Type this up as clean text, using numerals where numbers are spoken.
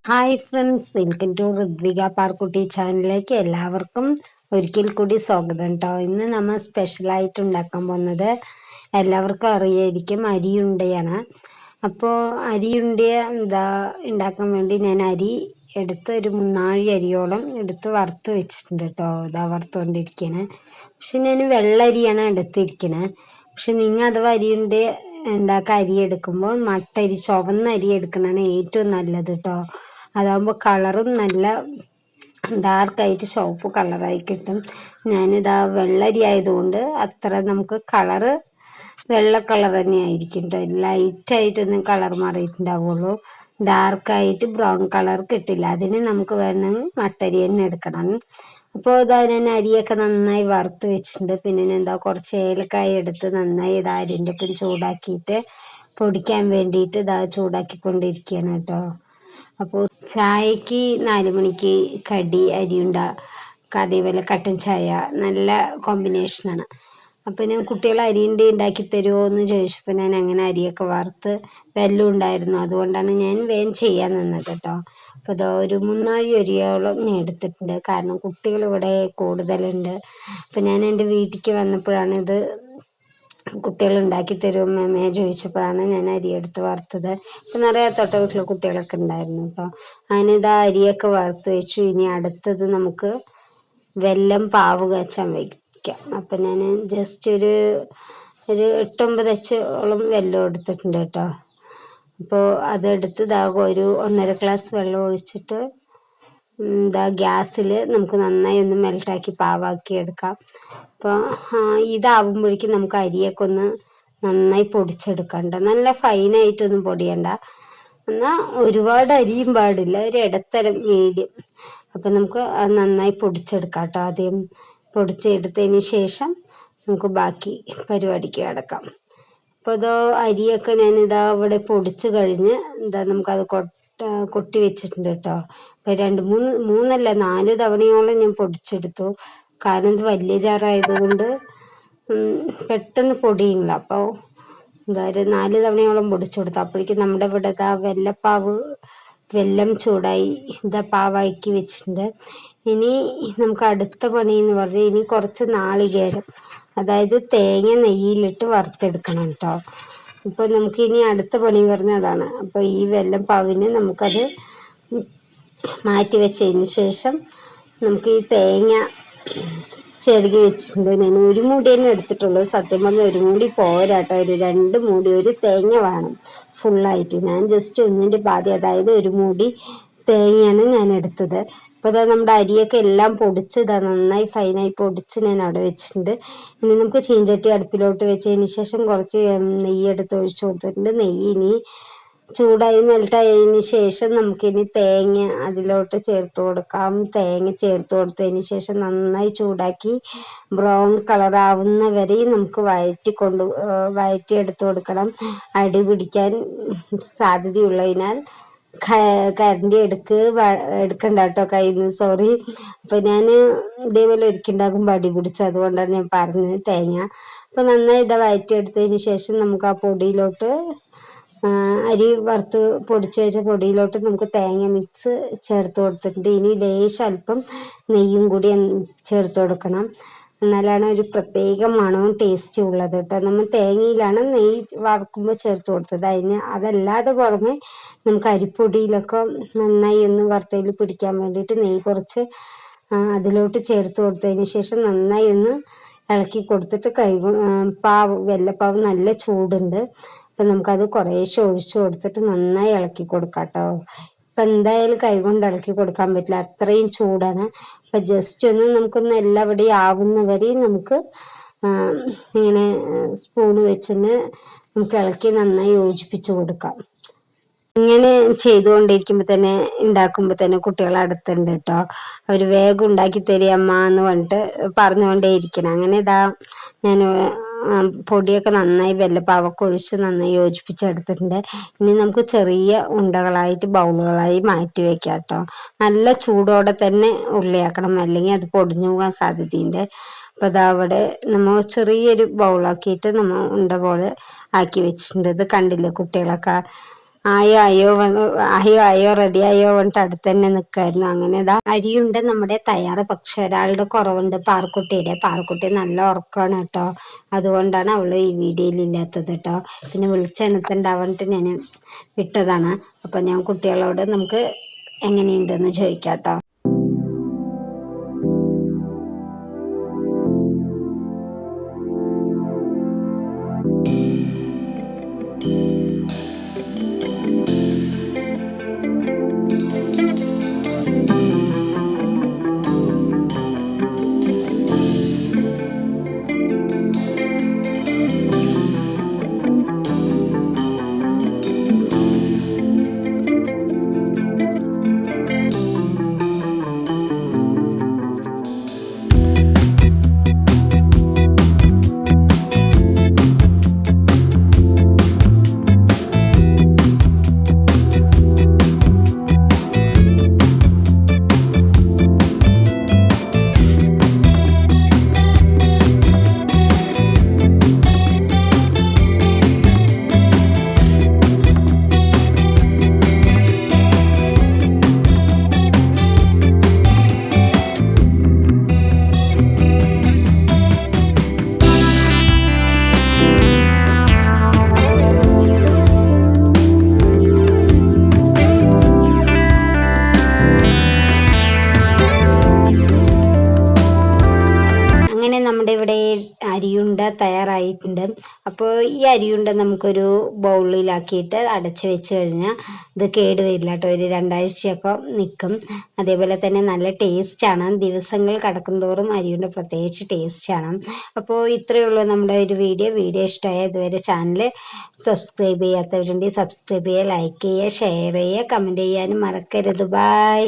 Hi friends, welcome to Rithwika Parkutty ചാനലിലേക്ക് എല്ലാവർക്കും ഒരിക്കൽ കൂടി സ്വാഗതം കേട്ടോ. ഇന്ന് നമ്മൾ സ്പെഷ്യലായിട്ട് ഉണ്ടാക്കാൻ പോകുന്നത് എല്ലാവർക്കും അറിയായിരിക്കും, അരിയുണ്ടയാണ്. അപ്പോൾ അരിയുണ്ട ഉണ്ടാക്കാൻ വേണ്ടി ഞാൻ അരി എടുത്ത് ഒരു 3 അരിയോളം എടുത്ത് വറുത്ത് വെച്ചിട്ടുണ്ട് കേട്ടോ. വറുത്തുകൊണ്ടിരിക്കണേ. പക്ഷെ ഞാൻ വെള്ളരിയാണ് എടുത്തിരിക്കണേ. പക്ഷെ നിങ്ങൾ അഥവാ അരിയുണ്ട ഉണ്ടാക്കാൻ അരി എടുക്കുമ്പോൾ മട്ടരി ചുവന്ന അരി എടുക്കണതാണ് ഏറ്റവും നല്ലത് കേട്ടോ. അതാകുമ്പോൾ കളറും നല്ല ഡാർക്കായിട്ട് ചുവപ്പ് കളറായി കിട്ടും. ഞാനിതാ വെള്ളരി ആയതുകൊണ്ട് അത്ര നമുക്ക് കളറ് വെള്ള കളർ തന്നെ ആയിരിക്കും കേട്ടോ. ലൈറ്റായിട്ടൊന്നും കളർ മാറിയിട്ടുണ്ടാവുള്ളൂ. ഡാർക്കായിട്ട് ബ്രൗൺ കളർ കിട്ടില്ല. അതിന് നമുക്ക് വേണമെങ്കിൽ മട്ടരി തന്നെ എടുക്കണം. അപ്പോൾ ഇതാ ഞാൻ അരിയൊക്കെ നന്നായി വറുത്ത് വെച്ചിട്ടുണ്ട്. പിന്നെ ഞാൻ കുറച്ച് ഏലക്കായ എടുത്ത് നന്നായി അരിൻ്റെ ഒപ്പം ചൂടാക്കിയിട്ട് പൊടിക്കാൻ വേണ്ടിയിട്ട് ചൂടാക്കിക്കൊണ്ടിരിക്കുകയാണ് കേട്ടോ. അപ്പോൾ ചായക്ക് 4 മണിക്ക് കടി അരിയുണ്ട, അതേപോലെ കട്ടൻ ചായ നല്ല കോമ്പിനേഷനാണ്. അപ്പോൾ ഞാൻ കുട്ടികൾ അരിയുണ്ട ഉണ്ടാക്കി തരുമോ എന്ന് ചോദിച്ചപ്പോൾ ഞാൻ അങ്ങനെ അരിയൊക്കെ വറുത്ത് വെല്ലം ഉണ്ടായിരുന്നു, അതുകൊണ്ടാണ് ഞാൻ വേഗം ചെയ്യാൻ നിന്നത് കേട്ടോ. അപ്പോൾ ഇതോ ഒരു 3 അരിയോളം ഞാൻ എടുത്തിട്ടുണ്ട്. കാരണം കുട്ടികൾ ഇവിടെ കൂടുതലുണ്ട്. അപ്പോൾ ഞാൻ എൻ്റെ വീട്ടിലേക്ക് വന്നപ്പോഴാണ് ഇത് കുട്ടികൾ ഉണ്ടാക്കി തരും മേമേ ചോദിച്ചപ്പോഴാണ് ഞാൻ അരി എടുത്ത് വറുത്തത്. ഇപ്പം നിറയെ തൊട്ട വീട്ടിലെ കുട്ടികളൊക്കെ ഉണ്ടായിരുന്നു. അപ്പോൾ ഞാനിതാ അരിയൊക്കെ വറുത്ത് വെച്ചു. ഇനി അടുത്തത് നമുക്ക് വെല്ലം പാവ് കാച്ചാൻ വയ്ക്കാം. അപ്പം ഞാൻ ജസ്റ്റ് ഒരു 8-9 അച്ചോളം വെല്ലം എടുത്തിട്ടുണ്ട് കേട്ടോ. അപ്പോൾ അതെടുത്ത് ഒരു 1.5 ഗ്ലാസ് വെള്ളം ഒഴിച്ചിട്ട് ഗ്യാസിൽ നമുക്ക് നന്നായി ഒന്ന് മെൽട്ടാക്കി പാവാക്കി എടുക്കാം. അപ്പോൾ ഇതാവുമ്പോഴേക്കും നമുക്ക് അരിയൊക്കെ ഒന്ന് നന്നായി പൊടിച്ചെടുക്കണ്ട. നല്ല ഫൈനായിട്ടൊന്നും പൊടിയണ്ട, എന്നാൽ ഒരുപാട് അരിയും പാടില്ല, ഒരു ഇടത്തരം മീഡിയം. അപ്പം നമുക്ക് അത് നന്നായി പൊടിച്ചെടുക്കാം കേട്ടോ. ആദ്യം പൊടിച്ചെടുത്തതിന് ശേഷം നമുക്ക് ബാക്കി പരിപാടിക്ക് കിടക്കാം. അപ്പോൾ അരിയൊക്കെ ഞാനിതാ ഇവിടെ പൊടിച്ച് കഴിഞ്ഞ് നമുക്കത് കൊട്ടി വെച്ചിട്ടുണ്ട് കേട്ടോ. അപ്പോൾ 2-3 4 തവണയോളം ഞാൻ പൊടിച്ചെടുത്തു. കാരണം ഇത് വലിയ ജാറായതുകൊണ്ട് പെട്ടെന്ന് പൊടിയില്ല. അപ്പോൾ ഒരു 4 തവണയോളം പൊടിച്ചു കൊടുത്തു. അപ്പോഴേക്കും നമ്മുടെ ഇവിടെ വെല്ലം ചൂടായി പാവാക്കി വെച്ചിട്ടുണ്ട്. ഇനി നമുക്ക് അടുത്ത പണി എന്ന് പറഞ്ഞാൽ ഇനി കുറച്ച് നാളികേരം, അതായത് തേങ്ങ നെയ്യിലിട്ട് വറുത്തെടുക്കണം കേട്ടോ. ഇപ്പോൾ നമുക്ക് ഇനി അടുത്ത പണി പറഞ്ഞതാണ്. അപ്പോൾ ഈ വെല്ലം പാവിന് നമുക്കത് മാറ്റി വെച്ചതിന് ശേഷം നമുക്ക് ഈ തേങ്ങ ചെറുകി വെച്ചിട്ടുണ്ട്. ഞാൻ 1 മൂടി തന്നെ എടുത്തിട്ടുള്ളൂ. സത്യം പറഞ്ഞാൽ 1 മൂടി പോരാട്ടോ, ഒരു 2 മൂടി ഒരു തേങ്ങ വേണം ഫുള്ളായിട്ട്. ഞാൻ ജസ്റ്റ് 1-ന്റെ പാതി, അതായത് 1 മൂടി തേങ്ങയാണ് ഞാൻ എടുത്തത്. അപ്പോൾ നമ്മുടെ അരിയൊക്കെ എല്ലാം പൊടിച്ച് നന്നായി ഫൈനായി പൊടിച്ച് ഞാൻ അവിടെ വെച്ചിട്ടുണ്ട്. ഇനി നമുക്ക് ചീഞ്ചട്ടി അടുപ്പിലോട്ട് വെച്ചതിന് ശേഷം കുറച്ച് നെയ്യ് എടുത്ത് ഒഴിച്ചു കൊടുത്തിട്ടുണ്ട്. നെയ്യ് ഇനി ചൂടായി മെൽട്ടായതിന് ശേഷം നമുക്കിനി തേങ്ങ അതിലോട്ട് ചേർത്ത് കൊടുക്കാം. തേങ്ങ ചേർത്ത് കൊടുത്തതിന് ശേഷം നന്നായി ചൂടാക്കി ബ്രൗൺ കളറാവുന്ന വരെ നമുക്ക് വഴറ്റി എടുത്ത് കൊടുക്കണം. അടി പിടിക്കാൻ സാധ്യതയുള്ളതിനാൽ കരണ്ടി എടുക്കണ്ട കേട്ടോ കയ്യിൽ നിന്ന്, സോറി. അപ്പോൾ ഞാൻ ഇതേപോലെ ഒരിക്കലുണ്ടാക്കുമ്പോൾ അടി പിടിച്ചു, അതുകൊണ്ടാണ് ഞാൻ പറഞ്ഞത് തേങ്ങ. അപ്പോൾ നന്നായി വഴറ്റിയെടുത്തതിന് ശേഷം നമുക്ക് ആ പൊടിയിലോട്ട് അരി വറുത്ത് പൊടിച്ച് വെച്ച പൊടിയിലോട്ട് നമുക്ക് തേങ്ങ മിക്സ് ചേർത്ത് കൊടുത്തിട്ടുണ്ട്. ഇനി അല്പം നെയ്യും കൂടി ചേർത്ത് കൊടുക്കണം, എന്നാലാണ് ഒരു പ്രത്യേക മണവും ടേസ്റ്റും ഉള്ളത് കേട്ടോ. നമ്മൾ തേങ്ങയിലാണ് നെയ്യ് വറുക്കുമ്പോൾ ചേർത്ത് കൊടുത്തത്. അതല്ലാതെ പുറമെ നമുക്ക് അരിപ്പൊടിയിലൊക്കെ നന്നായി ഒന്ന് വറുത്തതിൽ പിടിക്കാൻ വേണ്ടിയിട്ട് നെയ്യ് കുറച്ച് അതിലോട്ട് ചേർത്ത് കൊടുത്തതിന് ശേഷം നന്നായി ഒന്ന് ഇളക്കി കൊടുത്തിട്ട് വെല്ലപ്പാവ് നല്ല ചൂടുണ്ട്. അപ്പം നമുക്കത് കുറേശ്ശെ ഒഴിച്ചു കൊടുത്തിട്ട് നന്നായി ഇളക്കി കൊടുക്കാം കേട്ടോ. ഇപ്പം എന്തായാലും കൈകൊണ്ട് ഇളക്കി കൊടുക്കാൻ പറ്റില്ല, അത്രയും ചൂടാണ്. അപ്പം ജസ്റ്റ് ഒന്ന് നമുക്കൊന്ന് എല്ലാവിടെയും ആവുന്നവരെ നമുക്ക് ഇങ്ങനെ സ്പൂണ് വെച്ചിന് നമുക്ക് ഇളക്കി നന്നായി യോജിപ്പിച്ച് കൊടുക്കാം. ഇങ്ങനെ ചെയ്തുകൊണ്ടിരിക്കുമ്പോൾ തന്നെ ഉണ്ടാക്കുമ്പോൾ തന്നെ കുട്ടികൾ അടുത്തുണ്ട് കേട്ടോ. അവർ വേഗം ഉണ്ടാക്കി തരികമ്മ എന്ന് പറഞ്ഞിട്ട് പറഞ്ഞുകൊണ്ടേയിരിക്കണം. അങ്ങനെ ഞാൻ പൊടിയൊക്കെ നന്നായി വെല്ലപ്പാവൊക്കെ ഒഴിച്ച് നന്നായി യോജിപ്പിച്ചെടുത്തിട്ടുണ്ട്. ഇനി നമുക്ക് ചെറിയ ഉണ്ടകളായിട്ട് ബൗളുകളായി മാറ്റി വെക്കാം കേട്ടോ. നല്ല ചൂടോടെ തന്നെ ഉരുളിയാക്കണം, അല്ലെങ്കിൽ അത് പൊടിഞ്ഞു പോകാൻ സാധ്യതയുണ്ട്. അപ്പോൾ അവിടെ നമ്മൾ ചെറിയൊരു ബൗളാക്കിയിട്ട് നമ്മൾ ഉണ്ട പോലെ ആക്കി വെച്ചിട്ടുണ്ട്. ഇത് കണ്ടില്ലേ കുട്ടികളൊക്കെ ആയോ ആയോ ആയോ റെഡി ആയോ പറഞ്ഞിട്ട് അടുത്ത് തന്നെ നിൽക്കായിരുന്നു. അങ്ങനെ ഇതാ അരിയുണ്ട് നമ്മുടെ തയ്യാറ്. പക്ഷെ ഒരാളുടെ കുറവുണ്ട്, പാറക്കുട്ടി നല്ല ഉറക്കമാണ് കേട്ടോ. അതുകൊണ്ടാണ് അവള് ഈ വീഡിയോയിൽ ഇല്ലാത്തത് കേട്ടോ. പിന്നെ വിളിച്ചെണുത്തുണ്ടാവാനിട്ട് ഞാൻ വിട്ടതാണ്. അപ്പൊ ഞാൻ കുട്ടികളോട് നമുക്ക് എങ്ങനെയുണ്ടെന്ന് ചോദിക്കാം കേട്ടോ. അങ്ങനെ നമ്മുടെ ഇവിടെ അരിയുണ്ട തയ്യാറായിട്ടുണ്ട്. അപ്പോൾ ഈ അരിയുണ്ട നമുക്കൊരു ബൗളിലാക്കിയിട്ട് അടച്ച് വെച്ച് കഴിഞ്ഞാൽ ഇത് കേടുവരില്ല കേട്ടോ. ഒരു 2 ആഴ്ചയൊക്കെ നിൽക്കും. അതേപോലെ തന്നെ നല്ല ടേസ്റ്റാണ്. ദിവസങ്ങൾ കടക്കും തോറും അരിയുണ്ട പ്രത്യേകിച്ച് ടേസ്റ്റാണ്. അപ്പോൾ ഇത്രയേ ഉള്ളൂ നമ്മുടെ ഒരു വീഡിയോ ഇഷ്ടമായ ഇതുവരെ ചാനൽ സബ്സ്ക്രൈബ് ചെയ്യാത്തവരുണ്ടെങ്കിൽ സബ്സ്ക്രൈബ് ചെയ്യുക, ലൈക്ക് ചെയ്യുക, ഷെയർ ചെയ്യുക, കമൻറ്റ് ചെയ്യാനും മറക്കരുത്. ബൈ.